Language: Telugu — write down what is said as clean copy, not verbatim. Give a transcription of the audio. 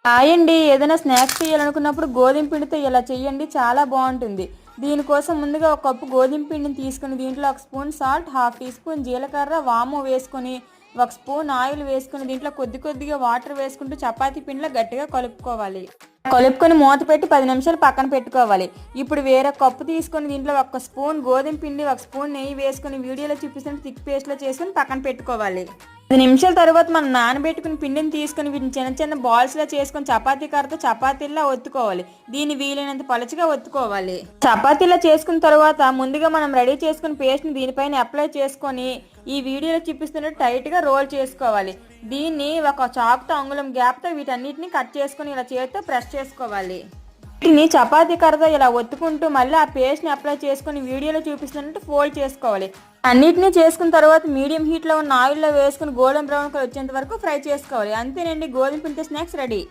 హాయ్ అండి. ఏదైనా స్నాక్స్ చేయాలనుకున్నప్పుడు గోధుమ పిండితో ఇలా చేయండి, చాలా బాగుంటుంది. దీనికోసం ముందుగా ఒక కప్పు గోధుమ పిండిని తీసుకుని దీంట్లో ఒక spoon salt, half teaspoon జీలకర్ర, వాము వేసుకొని ఒక స్పూన్ ఆయిల్ వేసుకుని దీంట్లో కొద్ది కొద్దిగా వాటర్ వేసుకుంటూ చపాతీ పిండిలో గట్టిగా కలుపుకోవాలి. కలుపుకొని మూత పెట్టి 10 నిమిషాలు పక్కన పెట్టుకోవాలి. ఇప్పుడు వేరే కప్పు తీసుకొని దీంట్లో ఒక స్పూన్ గోధుమ పిండి, ఒక స్పూన్ నెయ్యి వేసుకొని వీడియోలో చూపిస్తున్న థిక్ పేస్ట్లో చేసుకుని పక్కన పెట్టుకోవాలి. 10 నిమిషాల తర్వాత మనం నానబెట్టుకుని పిండిని తీసుకుని వీటిని చిన్న చిన్న బాల్స్లా చేసుకొని చపాతీ కర్రతో చపాతీలా ఒత్తుకోవాలి. దీన్ని వీలైనంత పలుచగా ఒత్తుకోవాలి. చపాతీలా చేసుకున్న తర్వాత ముందుగా మనం రెడీ చేసుకున్న పేస్ట్ని దీనిపైన అప్లై చేసుకొని ఈ వీడియోలో చూపిస్తున్నట్టు టైట్గా రోల్ చేసుకోవాలి. దీన్ని ఒక చాకుతో అంగుళం గ్యాప్తో వీటన్నిటిని కట్ చేసుకుని ఇలా చేతితో ప్రెస్ చేసుకోవాలి. వీటిని చపాతీ కర్రతో ఇలా ఒత్తుకుంటూ మళ్ళీ ఆ పేస్ట్ని అప్లై చేసుకుని వీడియోలో చూపిస్తున్నట్టు ఫోల్డ్ చేసుకోవాలి. అన్నిటినీ చేసుకున్న తర్వాత మీడియం హీట్లో ఉన్న ఆయిల్లో వేసుకుని గోల్డెన్ బ్రౌన్ కలర్ వచ్చేంత వరకు ఫ్రై చేసుకోవాలి. అంతేనండి, గోధుమ పిండి స్నాక్స్ రెడీ.